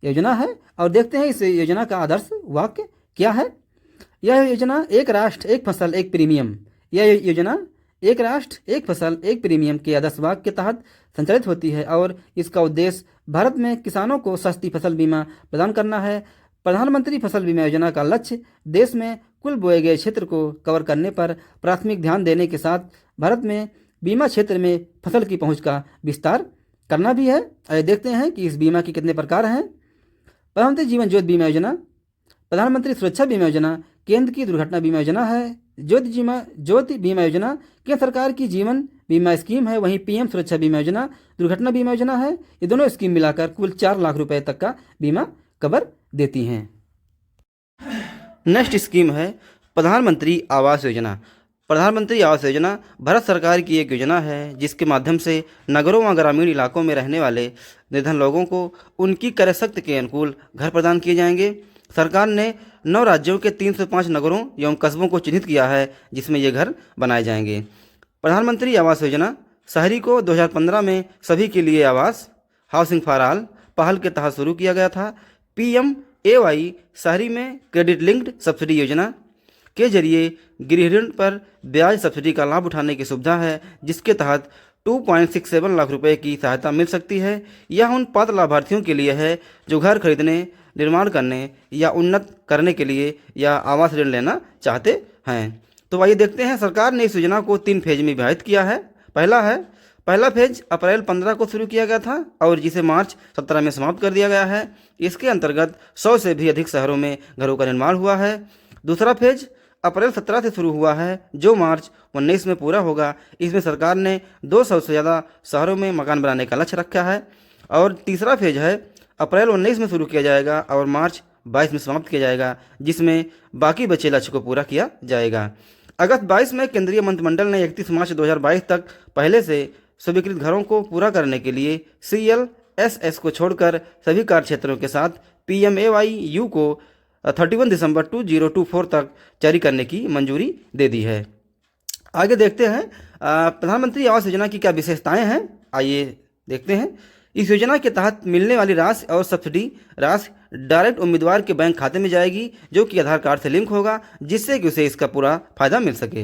योजना है। और देखते हैं इस योजना का आदर्श वाक्य क्या है। यह योजना एक राष्ट्र एक फसल एक प्रीमियम, यह योजना एक राष्ट्र एक फसल एक प्रीमियम के आदर्श वाक्य के तहत संचालित होती है और इसका उद्देश्य भारत में किसानों को सस्ती फसल बीमा प्रदान करना है। प्रधानमंत्री फसल बीमा योजना का लक्ष्य देश में कुल बोए गए क्षेत्र को कवर करने पर प्राथमिक ध्यान देने के साथ भारत में बीमा क्षेत्र में फसल की पहुंच का विस्तार करना भी है। आइए देखते हैं कि इस बीमा के कितने प्रकार हैं। प्रधानमंत्री जीवन ज्योति बीमा योजना, प्रधानमंत्री सुरक्षा बीमा योजना केंद्र की दुर्घटना बीमा योजना है। ज्योति बीमा योजना केंद्र सरकार की जीवन बीमा स्कीम है। वहीं PM सुरक्षा बीमा योजना दुर्घटना बीमा योजना है। ये दोनों स्कीम मिलाकर कुल 4 लाख रुपए तक का बीमा कवर देती हैं। नेक्स्ट स्कीम है प्रधानमंत्री आवास योजना। प्रधानमंत्री आवास योजना भारत सरकार की एक योजना है जिसके माध्यम से नगरों व ग्रामीण इलाकों में रहने वाले निर्धन लोगों को उनकी क्रय शक्ति के अनुकूल घर प्रदान किए जाएंगे। सरकार ने 9 राज्यों के 305 नगरों एवं कस्बों को चिन्हित किया है जिसमें ये घर बनाए जाएंगे। प्रधानमंत्री आवास योजना शहरी को 2015 में सभी के लिए आवास, हाउसिंग फॉर ऑल पहल के तहत शुरू किया गया था। PMAY शहरी में क्रेडिट लिंक्ड सब्सिडी योजना के जरिए गृह ऋण पर ब्याज सब्सिडी का लाभ उठाने की सुविधा है जिसके तहत 2.67 लाख रुपए की सहायता मिल सकती है। यह उन पात्र लाभार्थियों के लिए है जो घर खरीदने, निर्माण करने या उन्नत करने के लिए या आवास ऋण लेना चाहते हैं। तो आइए देखते हैं सरकार ने इस योजना को 3 फेज में विभाजित किया है। पहला फेज अप्रैल 15 को शुरू किया गया था और जिसे मार्च 17 में समाप्त कर दिया गया है। इसके अंतर्गत 100 से भी अधिक शहरों में घरों का निर्माण हुआ है। दूसरा फेज अप्रैल 17 से शुरू हुआ है जो मार्च 19 में पूरा होगा। इसमें सरकार ने 200 से ज़्यादा शहरों में मकान बनाने का लक्ष्य रखा है। और तीसरा फेज है अप्रैल 19 में शुरू किया जाएगा और मार्च 22 में समाप्त किया जाएगा जिसमें बाकी बचे लक्ष्य को पूरा किया जाएगा। अगस्त 22 में केंद्रीय मंत्रिमंडल ने 31 मार्च 2022 तक पहले से स्वीकृत घरों को पूरा करने के लिए CLSS को छोड़कर सभी कार्य क्षेत्रों के साथ PMAYU को 31 दिसंबर 2024 तक जारी करने की मंजूरी दे दी है। आगे देखते हैं प्रधानमंत्री आवास योजना की क्या विशेषताएं हैं। आइए देखते हैं। इस योजना के तहत मिलने वाली राशि और सब्सिडी राशि डायरेक्ट उम्मीदवार के बैंक खाते में जाएगी जो कि आधार कार्ड से लिंक होगा जिससे कि उसे इसका पूरा फायदा मिल सके।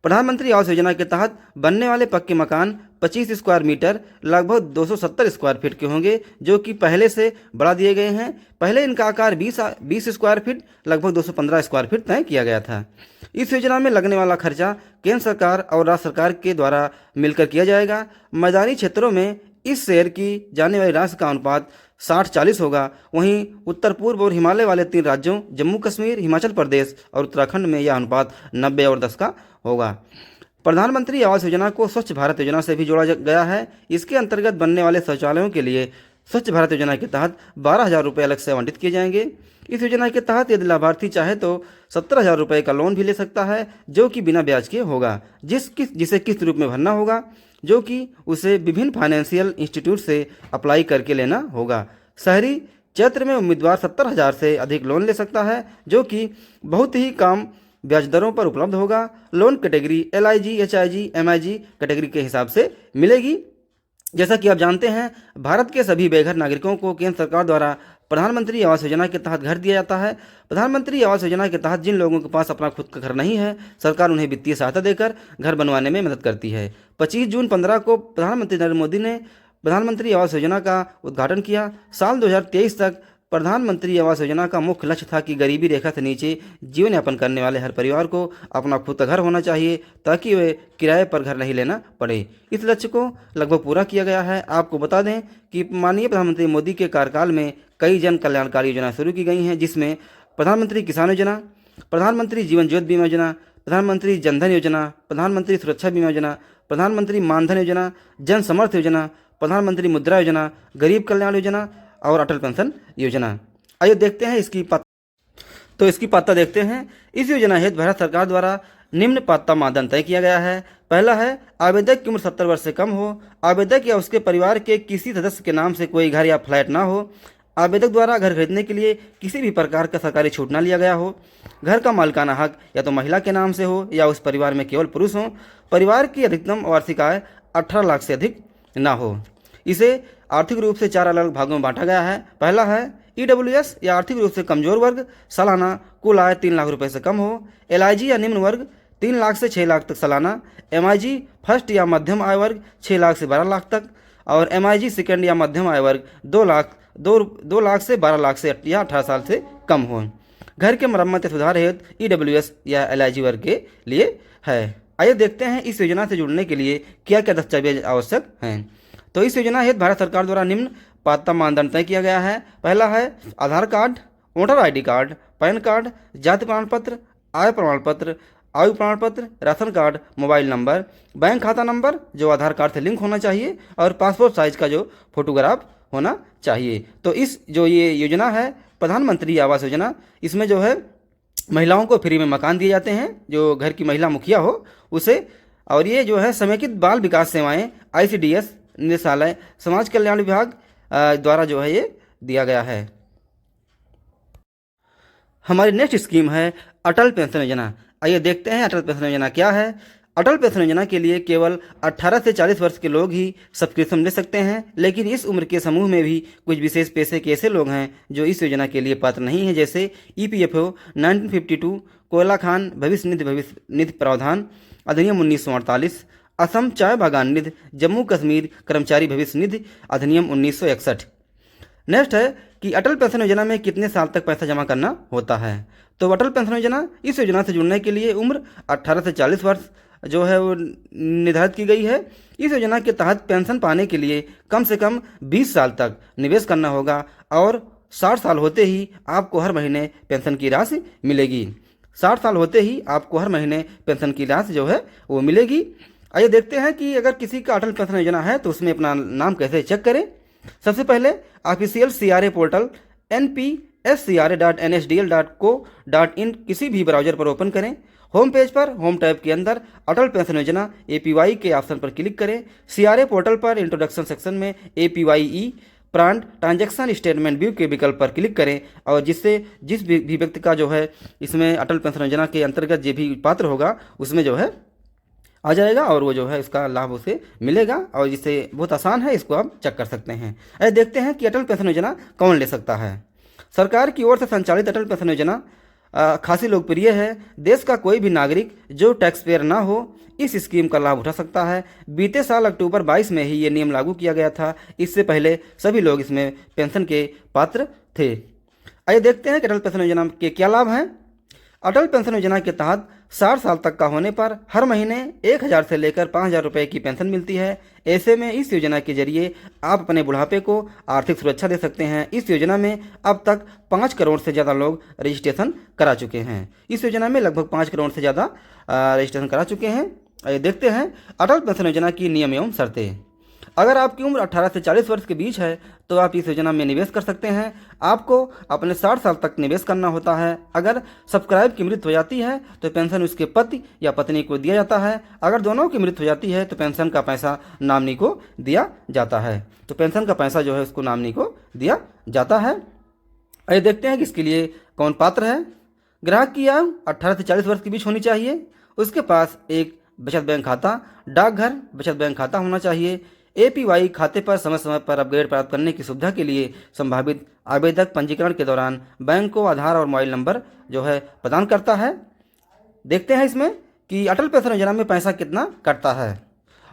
प्रधानमंत्री आवास योजना के तहत बनने वाले पक्के मकान 25 स्क्वायर मीटर लगभग 270 स्क्वायर फीट के होंगे जो कि पहले से बढ़ा दिए गए हैं। पहले इनका आकार 20 स्क्वायर फीट लगभग 215 स्क्वायर फीट तय किया गया था। इस योजना में लगने वाला खर्चा केंद्र सरकार और राज्य सरकार के द्वारा मिलकर किया जाएगा। मैदानी क्षेत्रों में इस शेयर की जाने वाली राशि का अनुपात 60-40 होगा। वहीं उत्तर पूर्व और हिमालय वाले 3 राज्यों जम्मू कश्मीर, हिमाचल प्रदेश और उत्तराखंड में यह अनुपात 90 और 10 का होगा। प्रधानमंत्री आवास योजना को स्वच्छ भारत योजना से भी जोड़ा गया है। इसके अंतर्गत बनने वाले शौचालयों के लिए स्वच्छ भारत योजना के तहत 12,000 रुपये अलग से आवंटित किए जाएंगे। इस योजना के तहत यदि लाभार्थी चाहे तो 17,000 रुपये का लोन भी ले सकता है जो कि बिना ब्याज के होगा, जिसे किस्त रूप में भरना होगा जो कि उसे विभिन्न फाइनेंशियल इंस्टीट्यूट से अप्लाई करके लेना होगा। शहरी क्षेत्र में उम्मीदवार 70,000 से अधिक लोन ले सकता है जो कि बहुत ही कम ब्याज दरों पर उपलब्ध होगा। Loan category LIG, HIG, MIG category के हिसाब से मिलेगी। जैसा कि आप जानते हैं भारत के सभी बेघर नागरिकों को केंद्र सरकार द्वारा प्रधानमंत्री आवास योजना के तहत घर दिया जाता है। प्रधानमंत्री आवास योजना के तहत जिन लोगों के पास अपना खुद का घर नहीं है सरकार उन्हें वित्तीय सहायता देकर घर बनवाने में मदद करती है। 25 जून 15 को प्रधानमंत्री नरेंद्र मोदी ने प्रधानमंत्री आवास योजना का उद्घाटन किया। साल 2023 तक प्रधानमंत्री आवास योजना का मुख्य लक्ष्य था कि गरीबी रेखा से नीचे जीवन यापन करने वाले हर परिवार को अपना खुद का घर होना चाहिए ताकि वे किराए पर घर नहीं लेना पड़े। इस लक्ष्य को लगभग पूरा किया गया है। आपको बता दें कि माननीय प्रधानमंत्री मोदी के कार्यकाल में कई जन कल्याणकारी योजनाएं शुरू की गई हैं जिसमें प्रधानमंत्री किसान योजना, प्रधानमंत्री जीवन ज्योति बीमा योजना, प्रधानमंत्री जनधन योजना, प्रधानमंत्री सुरक्षा बीमा योजना, प्रधानमंत्री मानधन योजना, जन समर्थ योजना, प्रधानमंत्री मुद्रा योजना, गरीब कल्याण योजना और अटल पेंशन योजना। आइए देखते हैं इसकी पात्रता देखते हैं। इस योजना हेतु भारत सरकार द्वारा निम्न पात्रता मानदंड तय किया गया है। पहला है, आवेदक की उम्र 70 वर्ष से कम हो, आवेदक या उसके परिवार के किसी सदस्य के नाम से कोई घर या फ्लैट ना हो, आवेदक द्वारा घर खरीदने के लिए किसी भी प्रकार का सरकारी छूट ना लिया गया हो, घर का मालिकाना हक या तो महिला के नाम से हो या उस परिवार में केवल पुरुष हो, परिवार की अधिकतम वार्षिक आय 18 लाख से अधिक ना हो। इसे आर्थिक रूप से 4 अलग भागों में बांटा गया है। पहला है EWS या आर्थिक रूप से कमजोर वर्ग, सालाना कुल आय 3 लाख रुपए से कम हो। LIG या निम्न वर्ग 3 लाख से 6 लाख तक सालाना। MIG फर्स्ट या मध्यम आय वर्ग 6 लाख से 12 लाख तक और MIG सेकंड या मध्यम आय वर्ग 2 लाख से 12 लाख से या 18 साल से कम हो। घर के मरम्मत या सुधार हेतु EWS या LIG वर्ग के लिए है। आइए देखते हैं इस योजना से जुड़ने के लिए क्या क्या दस्तावेज आवश्यक हैं। तो इस योजना हेतु भारत सरकार द्वारा निम्न पात्रता मानदंड तय किया गया है। पहला है Aadhaar card, voter ID card, PAN card, जाति प्रमाण पत्र, आय प्रमाण पत्र, आयु प्रमाण पत्र, ration card, mobile number, bank खाता नंबर जो आधार कार्ड से लिंक होना चाहिए और पासपोर्ट साइज का जो फोटोग्राफ होना चाहिए। तो इस जो ये योजना है प्रधानमंत्री आवास योजना, इसमें जो है महिलाओं को फ्री में मकान दिए जाते हैं, जो घर की महिला मुखिया हो उसे। और ये जो है समेकित बाल विकास सेवाएं ICDS निदेशालय समाज कल्याण विभाग द्वारा जो है ये दिया गया है। हमारी नेक्स्ट स्कीम है अटल पेंशन योजना। आइए देखते हैं अटल पेंशन योजना क्या है। अटल पेंशन योजना के लिए केवल 18 से 40 वर्ष के लोग ही सब्सक्रिप्शन ले सकते हैं, लेकिन इस उम्र के समूह में भी कुछ विशेष पेशे के ऐसे लोग हैं जो इस योजना के लिए पात्र नहीं हैं, जैसे EPFO 1952, कोयला खान भविष्य निधि प्रावधान अधिनियम 1948, असम चाय बागान निधि, जम्मू कश्मीर कर्मचारी भविष्य निधि अधिनियम 1961। नेक्स्ट है कि अटल पेंशन योजना में कितने साल तक पैसा जमा करना होता है। तो अटल पेंशन योजना, इस योजना से जुड़ने के लिए उम्र 18 से 40 वर्ष जो है वो निर्धारित की गई है। इस योजना के तहत पेंशन पाने के लिए कम से कम 20 साल तक निवेश करना होगा और 60 साल होते ही आपको हर महीने पेंशन की राशि मिलेगी। 60 साल होते ही आपको हर महीने पेंशन की राशि जो है वो मिलेगी। आइए देखते हैं कि अगर किसी का अटल पेंशन योजना है तो उसमें अपना नाम कैसे चेक करें। सबसे पहले ऑफिशियल CRA पोर्टल npscra.nsdl.co.in किसी भी ब्राउजर पर ओपन करें। होम पेज पर होम टैब के अंदर अटल पेंशन योजना APY के ऑप्शन पर क्लिक करें। CRA पोर्टल पर इंट्रोडक्शन सेक्शन में APYE प्रांड ट्रांजैक्शन स्टेटमेंट व्यू के विकल्प पर क्लिक करें और जिस भी व्यक्ति का जो है इसमें अटल पेंशन योजना के अंतर्गत जो भी पात्र होगा उसमें जो है आ जाएगा और वो जो है इसका लाभ उसे मिलेगा और जिससे बहुत आसान है, इसको आप चेक कर सकते हैं। आइए देखते हैं कि अटल पेंशन योजना कौन ले सकता है। सरकार की ओर से संचालित अटल पेंशन योजना खासी लोकप्रिय है। देश का कोई भी नागरिक जो टैक्स पेयर ना हो इस स्कीम का लाभ उठा सकता है। बीते साल अक्टूबर 22 में ही ये नियम लागू किया गया था। इससे पहले सभी लोग इसमें पेंशन के पात्र थे। आइए देखते हैं कि अटल पेंशन योजना के क्या लाभ हैं। अटल पेंशन योजना के तहत 60 साल तक का होने पर हर महीने 1000 से लेकर 5000 रुपये की पेंशन मिलती है। ऐसे में इस योजना के जरिए आप अपने बुढ़ापे को आर्थिक सुरक्षा दे सकते हैं। इस योजना में अब तक 5 करोड़ से ज़्यादा लोग रजिस्ट्रेशन करा चुके हैं। इस योजना में लगभग 5 करोड़ से ज़्यादा रजिस्ट्रेशन करा चुके हैं। आइए देखते हैं अटल पेंशन योजना की नियम एवं शर्तें। अगर आपकी उम्र 18 से 40 वर्ष के बीच है तो आप इस योजना में निवेश कर सकते हैं। आपको अपने 60 साल तक निवेश करना होता है। अगर सब्सक्राइब की मृत्यु हो जाती है तो पेंशन उसके पति या पत्नी को दिया जाता है। अगर दोनों की मृत्यु हो जाती है तो पेंशन का पैसा नॉमिनी को दिया जाता है। तो पेंशन का पैसा जो है उसको नॉमिनी को दिया जाता है। आइए देखते हैं कि इसके लिए कौन पात्र है। ग्राहक की आयु 18 से 40 वर्ष के बीच होनी चाहिए। उसके पास एक बचत बैंक खाता, डाकघर बचत बैंक खाता होना चाहिए। APY खाते पर समय समय पर अपग्रेड प्राप्त करने की सुविधा के लिए संभावित आवेदक पंजीकरण के दौरान बैंक को आधार और मोबाइल नंबर जो है प्रदान करता है। देखते हैं इसमें कि अटल पेंशन योजना में पैसा कितना कटता है।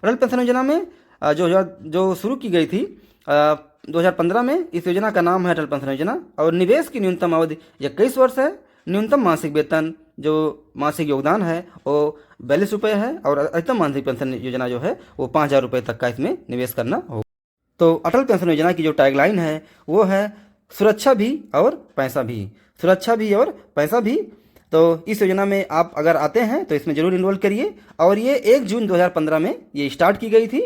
अटल पेंशन योजना में जो शुरू की गई थी 2015 में, इस योजना का नाम है अटल पेंशन योजना और निवेश की न्यूनतम अवधि 21 वर्ष है। न्यूनतम मासिक वेतन जो मासिक योगदान है वो 42 रुपये है और अधिकतम मासिक पेंशन योजना जो है वो 5000 रुपये तक का इसमें निवेश करना होगा। तो अटल पेंशन योजना की जो टैगलाइन है वो है सुरक्षा भी और पैसा भी। सुरक्षा भी और पैसा भी। तो इस योजना में आप अगर आते हैं तो इसमें ज़रूर इन्वॉल्व करिए। और ये 1 जून 2015 में ये स्टार्ट की गई थी।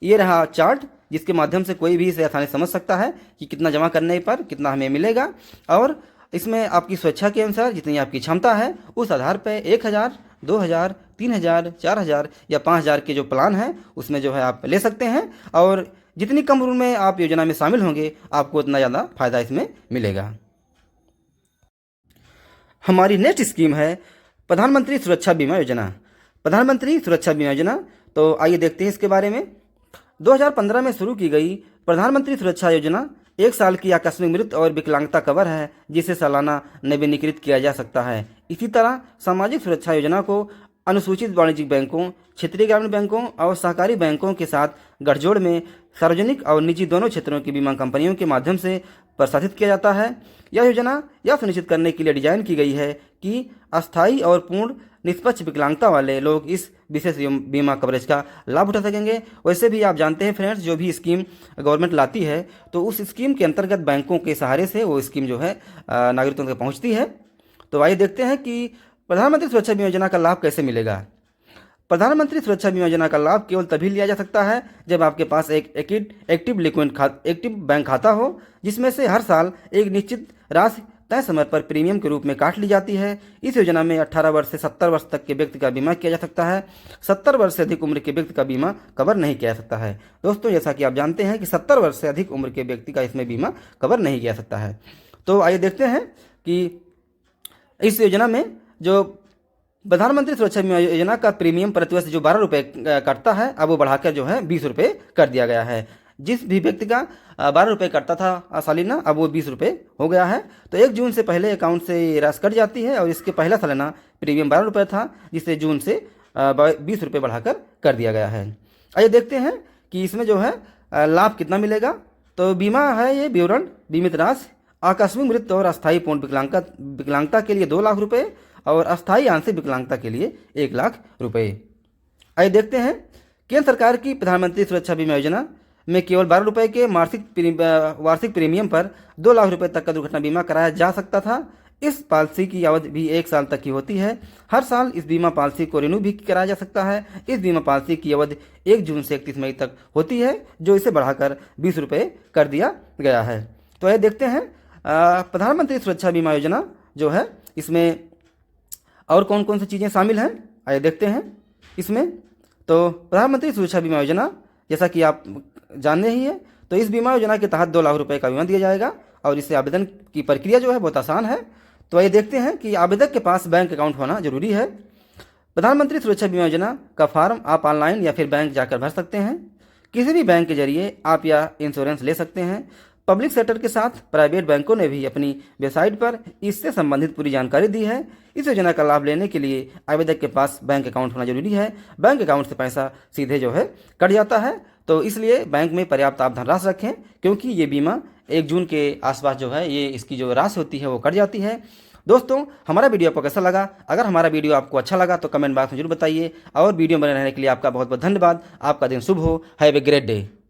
ये रहा चार्ट जिसके माध्यम से कोई भी इसे आसानी समझ सकता है कि कितना जमा करने पर कितना हमें मिलेगा। और इसमें आपकी स्वेच्छा के अनुसार जितनी आपकी क्षमता है उस आधार पर 1000, 2000, 3000, 4000 या 5000 के जो प्लान हैं उसमें जो है आप ले सकते हैं। और जितनी कम उम्र में आप योजना में शामिल होंगे आपको उतना ज़्यादा फायदा इसमें मिलेगा। हमारी नेक्स्ट स्कीम है प्रधानमंत्री सुरक्षा बीमा योजना। प्रधानमंत्री सुरक्षा बीमा योजना, तो आइए देखते हैं इसके बारे में। 2015 में शुरू की गई प्रधानमंत्री सुरक्षा योजना 1 साल की आकस्मिक मृत्यु और विकलांगता कवर है जिसे सालाना नवीनीकृत किया जा सकता है। इसी तरह सामाजिक सुरक्षा योजना को अनुसूचित वाणिज्यिक बैंकों, क्षेत्रीय ग्रामीण बैंकों और सहकारी बैंकों के साथ गठजोड़ में सार्वजनिक और निजी दोनों क्षेत्रों की बीमा कंपनियों के माध्यम से प्रशासित किया जाता है। यह योजना यह सुनिश्चित करने के लिए डिजाइन की गई है कि अस्थायी और पूर्ण निष्पक्ष विकलांगता वाले लोग इस विशेष बीमा कवरेज का लाभ उठा सकेंगे। वैसे भी आप जानते हैं फ्रेंड्स, जो भी स्कीम गवर्नमेंट लाती है तो उस स्कीम के अंतर्गत बैंकों के सहारे से वो स्कीम जो है नागरिकों तक पहुँचती है। तो आइए देखते हैं कि प्रधानमंत्री सुरक्षा बीमा योजना का लाभ कैसे मिलेगा। प्रधानमंत्री सुरक्षा बीमा योजना का लाभ केवल तभी लिया जा सकता है जब आपके पास एक एक्टिव बैंक खाता हो जिसमें से हर साल एक निश्चित राशि तय समय पर प्रीमियम के रूप में काट ली जाती है। इस योजना में 18 वर्ष से 70 वर्ष तक के व्यक्ति का बीमा किया जा सकता है। 70 वर्ष से अधिक उम्र के व्यक्ति का बीमा कवर नहीं किया जा सकता है। दोस्तों, जैसा कि आप जानते हैं कि 70 वर्ष से अधिक उम्र के व्यक्ति का इसमें बीमा कवर नहीं किया जा सकता है। तो आइए देखते हैं कि इस योजना में जो प्रधानमंत्री सुरक्षा बीमा योजना का प्रीमियम प्रतिवर्ष जो 12 रुपये कटता है अब वो बढ़ाकर जो है 20 रुपये कर दिया गया है। जिस भी व्यक्ति का 12 रुपये कटता था सालाना अब वो 20 रुपये हो गया है। तो 1 जून से पहले अकाउंट से राशि कट जाती है और इसके पहला सालाना प्रीमियम 12 रुपये था जिसे जून से 20 रुपये बढ़ाकर कर दिया गया है। आइए देखते हैं कि इसमें जो है लाभ कितना मिलेगा। तो बीमा है ये विवरण। बीमित राशि आकस्मिक मृत्यु और अस्थायी पूर्ण विकलांगता के लिए 2 लाख रुपये और अस्थायी आंशिक विकलांगता के लिए 1 लाख रुपये। आइए देखते हैं केंद्र सरकार की प्रधानमंत्री सुरक्षा बीमा योजना में केवल 12 रुपये के वार्षिक प्रीमियम पर 2 लाख रुपये तक का दुर्घटना बीमा कराया जा सकता था। इस पॉलिसी की अवधि भी 1 साल तक की होती है। हर साल इस बीमा पॉलिसी को रिन्यू भी कराया जा सकता है। इस बीमा पॉलिसी की अवधि 1 जून से 31 मई तक होती है जो इसे बढ़ाकर 20 रुपये कर दिया गया है। तो आइए देखते हैं प्रधानमंत्री सुरक्षा बीमा योजना जो है इसमें और कौन कौन सी चीज़ें शामिल हैं। आइए देखते हैं इसमें। तो प्रधानमंत्री सुरक्षा बीमा योजना जैसा कि आप जानते ही हैं, तो इस बीमा योजना के तहत 2 लाख रुपए का बीमा दिया जाएगा और इससे आवेदन की प्रक्रिया जो है बहुत आसान है। तो आइए देखते हैं कि आवेदक के पास बैंक अकाउंट होना जरूरी है। प्रधानमंत्री सुरक्षा बीमा योजना का फॉर्म आप ऑनलाइन या फिर बैंक जाकर भर सकते हैं। किसी भी बैंक के जरिए आप यह इंश्योरेंस ले सकते हैं। पब्लिक सेक्टर के साथ प्राइवेट बैंकों ने भी अपनी वेबसाइट पर इससे संबंधित पूरी जानकारी दी है। इस योजना का लाभ लेने के लिए आवेदक के पास बैंक अकाउंट होना जरूरी है। बैंक अकाउंट से पैसा सीधे जो है कट जाता है, तो इसलिए बैंक में पर्याप्त आप धनराशि रखें क्योंकि ये बीमा 1 जून के आसपास जो है ये इसकी जो राशि होती है वो कट जाती है। दोस्तों, हमारा वीडियो आपको कैसा लगा? अगर हमारा वीडियो आपको अच्छा लगा तो कमेंट बॉक्स में जरूर बताइए और वीडियो बने रहने के लिए आपका बहुत बहुत धन्यवाद। आपका दिन शुभ हो। Have a great day.